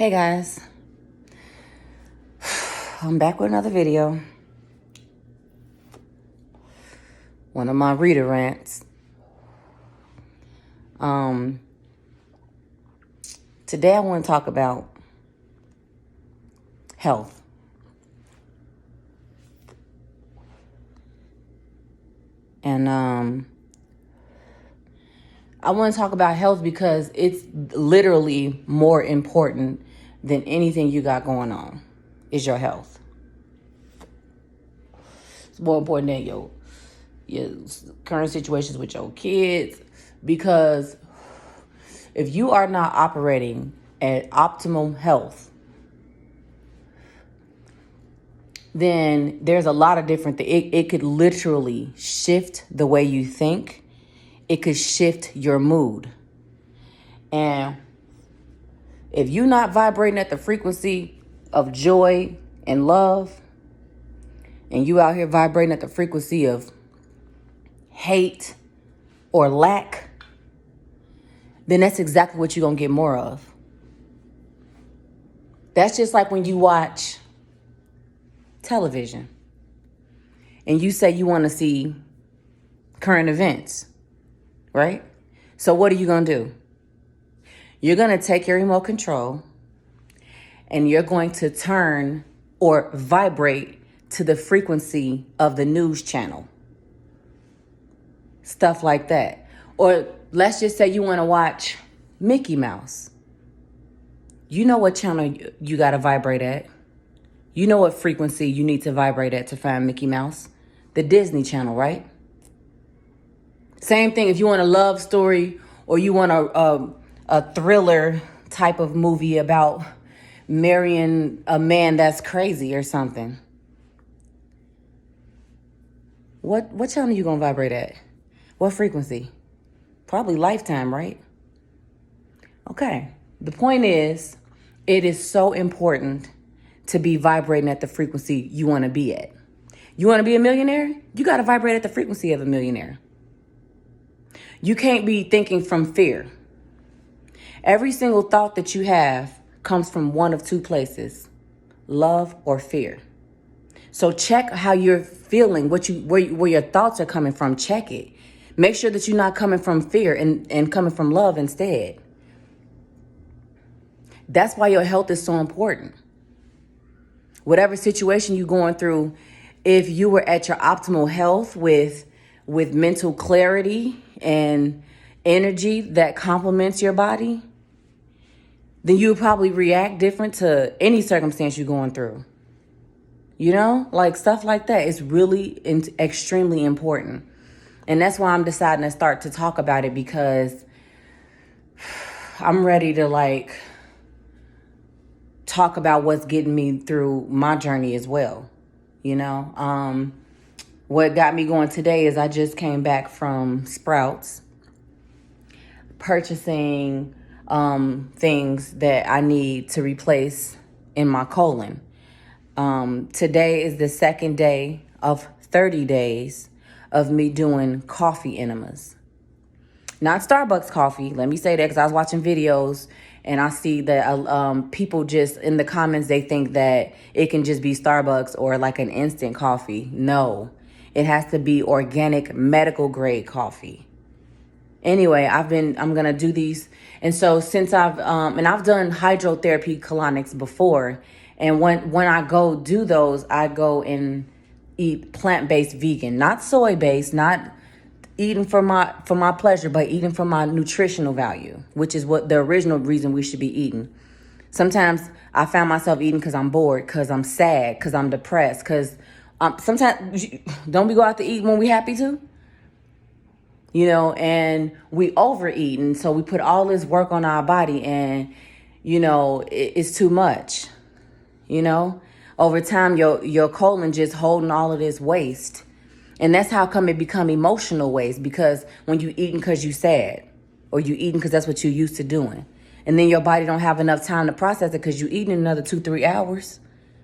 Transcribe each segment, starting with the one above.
Hey guys, I'm back with another video. One of my reader rants. Today I want to talk about health. And I want to talk about health because it's literally more important than anything you got going on is your health. It's more important than your current situations with your kids, because if you are not operating at optimal health, then there's a lot of different things. It could literally shift the way you think. It could shift your mood. And if you're not vibrating at the frequency of joy and love, and you out here vibrating at the frequency of hate or lack, then that's exactly what you're going to get more of. That's just like when you watch television and you say you want to see current events, right? So what are you going to do? You're going to take your remote control and you're going to turn or vibrate to the frequency of the news channel. Stuff like that. Or let's just say you want to watch Mickey Mouse. You know what channel you got to vibrate at. You know what frequency you need to vibrate at to find Mickey Mouse. The Disney Channel, right? Same thing if you want a love story or you want a thriller type of movie about marrying a man that's crazy or something. What channel you gonna vibrate at? What frequency? Probably Lifetime, right? Okay. The point is, it is so important to be vibrating at the frequency you want to be at. You want to be a millionaire? You got to vibrate at the frequency of a millionaire. You can't be thinking from fear. Every single thought that you have comes from one of two places: love or fear. So check how you're feeling, where your thoughts are coming from. Check it. Make sure that you're not coming from fear and coming from love instead. That's why your health is so important. Whatever situation you're going through, if you were at your optimal health with mental clarity and energy that complements your body, then you would probably react different to any circumstance you're going through. You know, like stuff like that is really extremely important. And that's why I'm deciding to start to talk about it, because I'm ready to talk about what's getting me through my journey as well. You know, what got me going today is I just came back from Sprouts purchasing things that I need to replace in my colon. Today is the second day of 30 days of me doing coffee enemas. Not Starbucks coffee. Let me say that, because I was watching videos and I see that people just in the comments, they think that it can just be Starbucks or like an instant coffee. No, it has to be organic, medical grade coffee. Anyway, I'm going to do these. And so since I've done hydrotherapy colonics before, and when I go do those, I go and eat plant-based vegan, not soy-based, not eating for my pleasure, but eating for my nutritional value, which is what the original reason we should be eating. Sometimes I found myself eating because I'm bored, because I'm sad, because I'm depressed, because sometimes don't we go out to eat when we happy to? You know, and we overeat, and so we put all this work on our body, and you know, it's too much. You know, over time your colon just holding all of this waste. And that's how come it become emotional waste, because when you eating because you sad, or you eating because that's what you used to doing, and then your body don't have enough time to process it because you eating another 2-3 hours,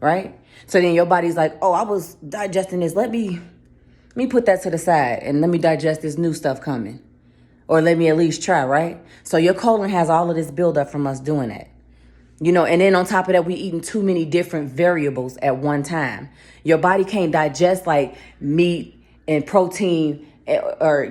right? So then your body's like, oh, I was digesting this. Let me put that to the side and let me digest this new stuff coming, or let me at least try, right? So your colon has all of this buildup from us doing that. And then on top of that, we eating too many different variables at one time. Your body can't digest like meat and protein or,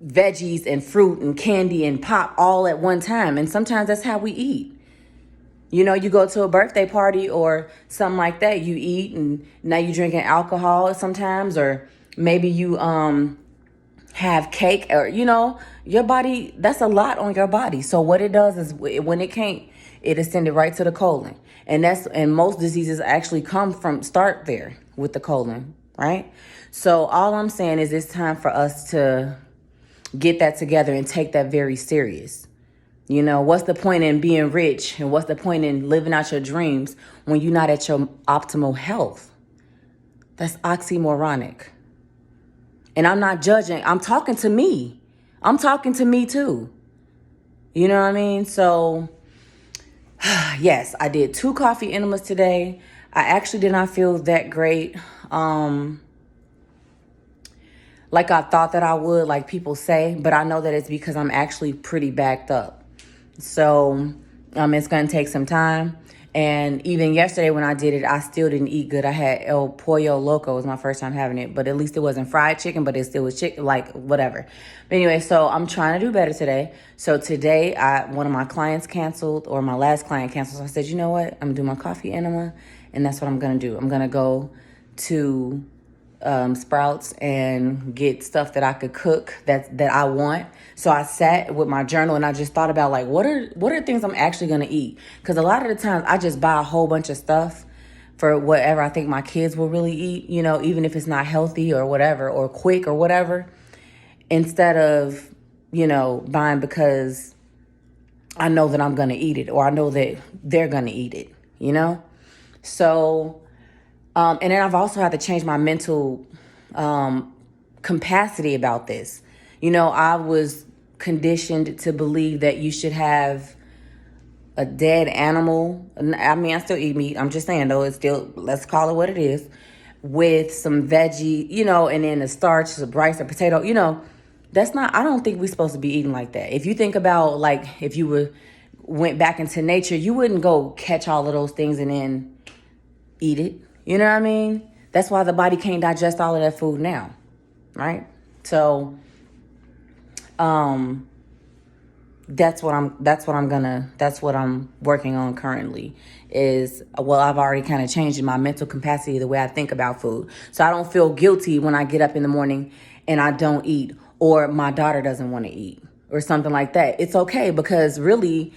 veggies and fruit and candy and pop all at one time. And sometimes that's how we eat. You go to a birthday party or something like that, you eat and now you're drinking alcohol sometimes, or maybe you have cake, or your body, that's a lot on your body. So what it does is when it can't, it send it right to the colon. And most diseases actually start there with the colon, right? So all I'm saying is it's time for us to get that together and take that very serious. What's the point in being rich, and what's the point in living out your dreams when you're not at your optimal health? That's oxymoronic. And I'm not judging. I'm talking to me. I'm talking to me too. You know what I mean? So, yes, I did 2 coffee enemas today. I actually did not feel that great. Like I thought that I would, like people say, but I know that it's because I'm actually pretty backed up. So it's going to take some time. And even yesterday when I did it, I still didn't eat good. I had El Pollo Loco. It was my first time having it, but at least it wasn't fried chicken, but it still was chicken, like whatever. But anyway, so I'm trying to do better today. So today, one of my clients canceled, or my last client canceled. So I said, you know what? I'm going to do my coffee enema, and that's what I'm going to do. I'm going to go to Sprouts and get stuff that I could cook that I want. So I sat with my journal and I just thought about like what are things I'm actually gonna eat, because a lot of the times I just buy a whole bunch of stuff for whatever I think my kids will really eat, even if it's not healthy or whatever, or quick or whatever, instead of buying because I know that I'm gonna eat it, or I know that they're gonna eat it. So and then I've also had to change my mental capacity about this. I was conditioned to believe that you should have a dead animal. I mean, I still eat meat. I'm just saying, though, it's still, let's call it what it is, with some veggie, and then the starch, the rice, or potato. That's not, I don't think we're supposed to be eating like that. If you think about, like, if you went back into nature, you wouldn't go catch all of those things and then eat it. You know what I mean? That's why the body can't digest all of that food now, right? So, that's what I'm working on currently is, I've already kind of changed my mental capacity, the way I think about food. So I don't feel guilty when I get up in the morning and I don't eat, or my daughter doesn't want to eat or something like that. It's okay, because really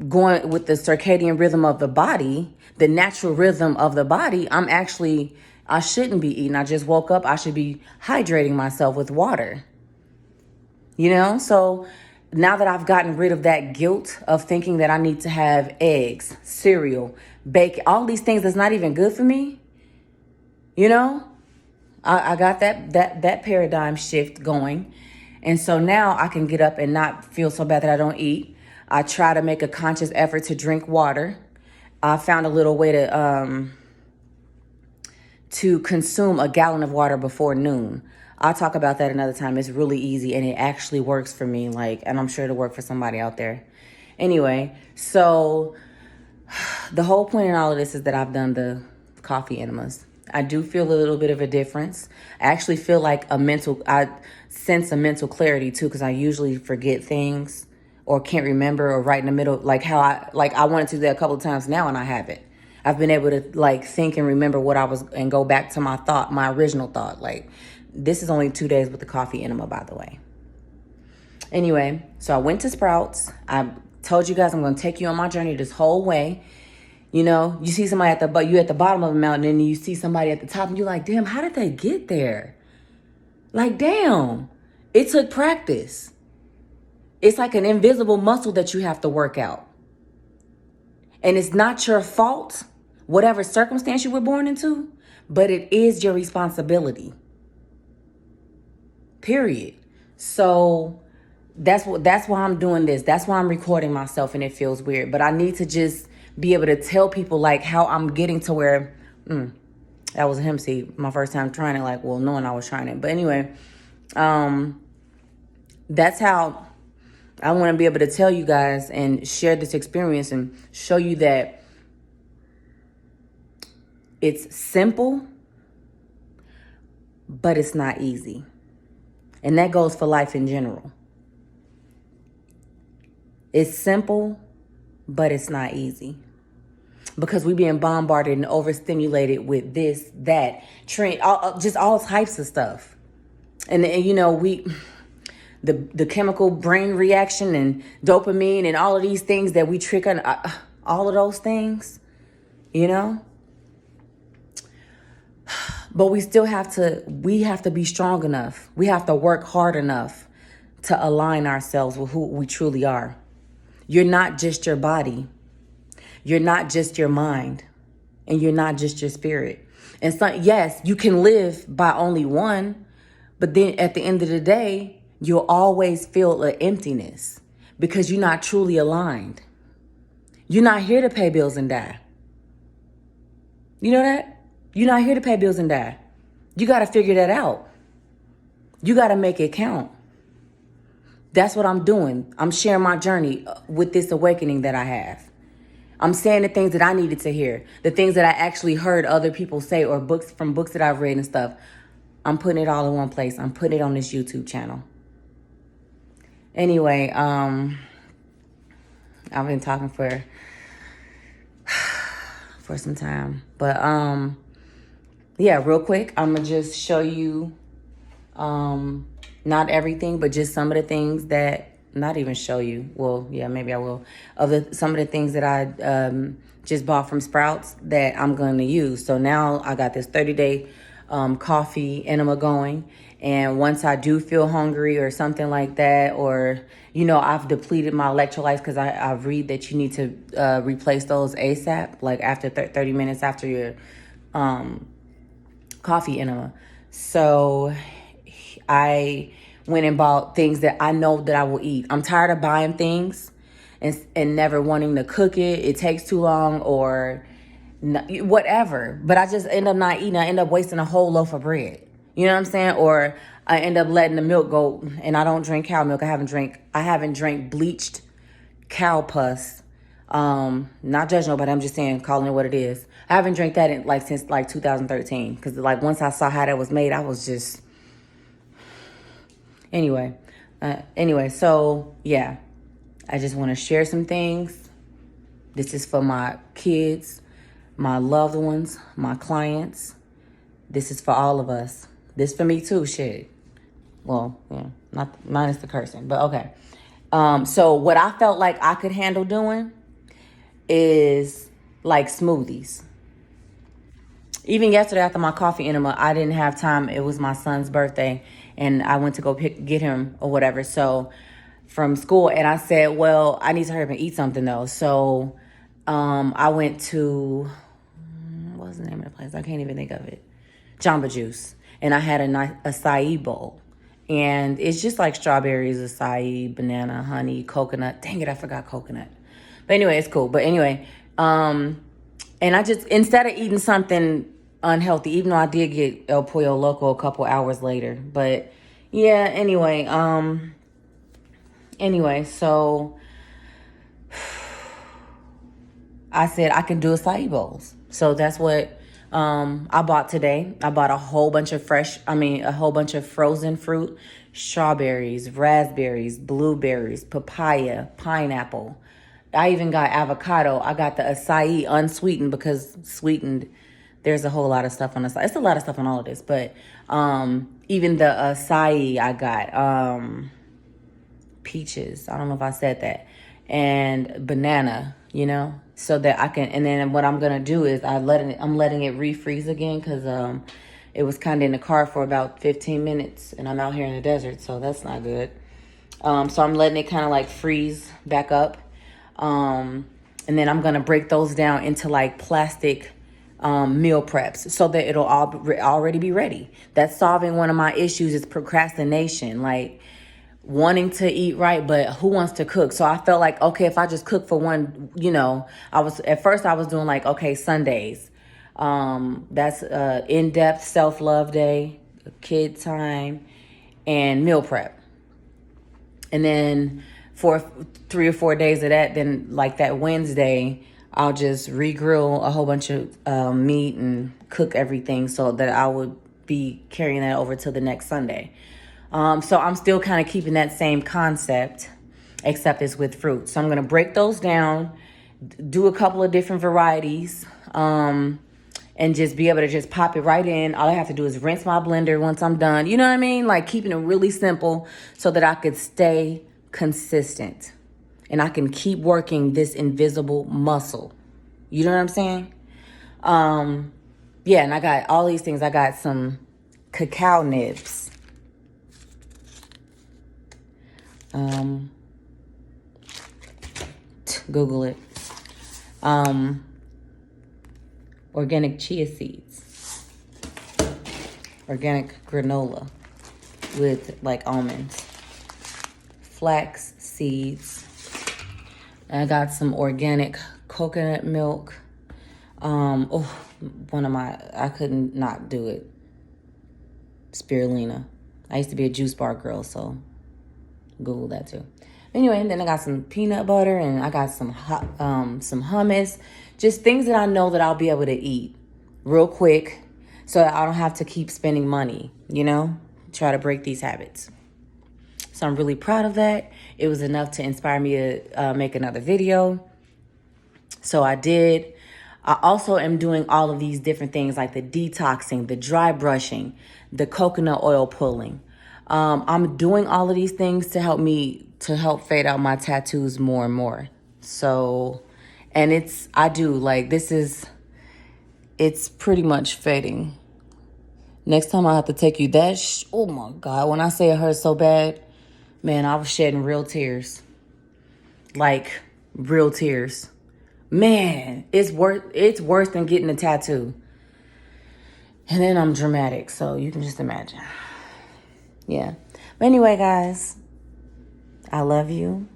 going with the circadian rhythm of the body, the natural rhythm of the body, I shouldn't be eating. I just woke up. I should be hydrating myself with water. So now that I've gotten rid of that guilt of thinking that I need to have eggs, cereal, bacon, all these things that's not even good for me, I got that paradigm shift going. And so now I can get up and not feel so bad that I don't eat. I try to make a conscious effort to drink water. I found a little way to consume a gallon of water before noon. I'll talk about that another time. It's really easy and it actually works for me, and I'm sure it'll work for somebody out there. Anyway, so the whole point in all of this is that I've done the coffee enemas. I do feel a little bit of a difference. I actually feel like I sense a mental clarity too, because I usually forget things or can't remember, or right in the middle, like how I wanted to do that a couple of times now and I haven't. I've been able to think and remember what I was, and go back to my original thought. This is only 2 days with the coffee enema, by the way. Anyway, so I went to Sprouts. I told you guys I'm going to take you on my journey this whole way. You see somebody you at the bottom of the mountain, and you see somebody at the top, and you're like, damn, how did they get there? Damn, it took practice. It's like an invisible muscle that you have to work out. And it's not your fault, whatever circumstance you were born into, but it is your responsibility. Period. So that's why I'm doing this. That's why I'm recording myself, and it feels weird. But I need to just be able to tell people how I'm getting to where, that was a hemp seed. My first time trying it, knowing I was trying it. But anyway, that's how I want to be able to tell you guys and share this experience and show you that it's simple, but it's not easy. And that goes for life in general. It's simple, but it's not easy. Because we're being bombarded and overstimulated with this, that, just all types of stuff. And you know, the chemical brain reaction and dopamine and all of these things that we trick on, all of those things, you know. But we have to be strong enough. We have to work hard enough to align ourselves with who we truly are. You're not just your body. You're not just your mind. And you're not just your spirit. And so, yes, you can live by only one, but then at the end of the day, you'll always feel an emptiness because you're not truly aligned. You're not here to pay bills and die. You know that? You're not here to pay bills and die. You got to figure that out. You got to make it count. That's what I'm doing. I'm sharing my journey with this awakening that I have. I'm saying the things that I needed to hear, the things that I actually heard other people say or books that I've read and stuff. I'm putting it all in one place. I'm putting it on this YouTube channel. Anyway, I've been talking for some time, but yeah, real quick, I'm gonna just show you not everything, but just some of the things that, not even show you, well, yeah, maybe I will, some of the things that I just bought from Sprouts that I'm going to use. So now I got this 30-day coffee enema going, and once I do feel hungry or something like that, or, you know, I've depleted my electrolytes, because I read that you need to replace those ASAP, like after 30 minutes after your coffee enema. So I went and bought things that I know that I will eat. I'm tired of buying things and never wanting to cook it. It takes too long or whatever. But I just end up not eating. I end up wasting a whole loaf of bread. You know what I'm saying? Or I end up letting the milk go, and I don't drink cow milk. I haven't drank bleached cow pus. Not judging nobody, I'm just saying, calling it what it is. I haven't drank that since 2013, because once I saw how that was made, I was just anyway, so yeah, I just want to share some things. This is for my kids, my loved ones, my clients. This is for all of us. This for me too, shit. Well, yeah, not minus the cursing, but okay. So what I felt like I could handle doing is like smoothies. Even yesterday after my coffee enema, I didn't have time. It was my son's birthday, and I went to go get him or whatever. So from school, and I said, well, I need to hurry up and eat something though. So I went to, what was the name of the place? I can't even think of it. Jamba Juice. And I had a acai bowl. And it's just like strawberries, acai, banana, honey, coconut. Dang it, I forgot coconut. But anyway, it's cool. But anyway, and I just, instead of eating something unhealthy, even though I did get El Pollo Loco a couple hours later. But yeah, anyway, so I said I can do acai bowls. So that's what I bought today. I bought a whole bunch of frozen fruit, strawberries, raspberries, blueberries, papaya, pineapple. I even got avocado. I got the acai unsweetened, because sweetened, there's a whole lot of stuff on the side. It's a lot of stuff on all of this, but even the acai I got, peaches. I don't know if I said that. And banana, you know, so that I can, and then what I'm going to do is I'm letting it refreeze again, because it was kind of in the car for about 15 minutes, and I'm out here in the desert, so that's not good. So I'm letting it kind of like freeze back up. And then I'm going to break those down into like plastic meal preps, so that it'll already be ready. That's solving one of my issues, is procrastination, like wanting to eat right, but who wants to cook? So I felt like, okay, if I just cook for one, you know, at first I was doing like, okay, Sundays. That's in-depth self-love day, kid time, and meal prep. And then for 3 or 4 days of that, then like that Wednesday, I'll just re-grill a whole bunch of meat and cook everything so that I would be carrying that over to the next Sunday. So I'm still kind of keeping that same concept, except it's with fruit. So I'm going to break those down, do a couple of different varieties, and just be able to just pop it right in. All I have to do is rinse my blender once I'm done. You know what I mean? Like keeping it really simple so that I could stay consistent and I can keep working this invisible muscle. You know what I'm saying? Yeah, and I got all these things. I got some cacao nibs. Google it. Organic chia seeds. Organic granola with like almonds. Flax seeds. And I got some organic coconut milk. I couldn't not do it. Spirulina. I used to be a juice bar girl, so Google that too. Anyway, and then I got some peanut butter and I got some hummus. Just things that I know that I'll be able to eat real quick so that I don't have to keep spending money, you know? Try to break these habits. So I'm really proud of that. It was enough to inspire me to make another video. So I did. I also am doing all of these different things like the detoxing, the dry brushing, the coconut oil pulling. I'm doing all of these things to help fade out my tattoos more and more. So, and it's pretty much fading. Next time I have to take you that, oh my God, when I say it hurts so bad, man, I was shedding real tears. Like real tears. Man, it's worse than getting a tattoo. And then I'm dramatic, so you can just imagine. Yeah. But anyway, guys, I love you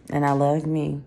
and I love me.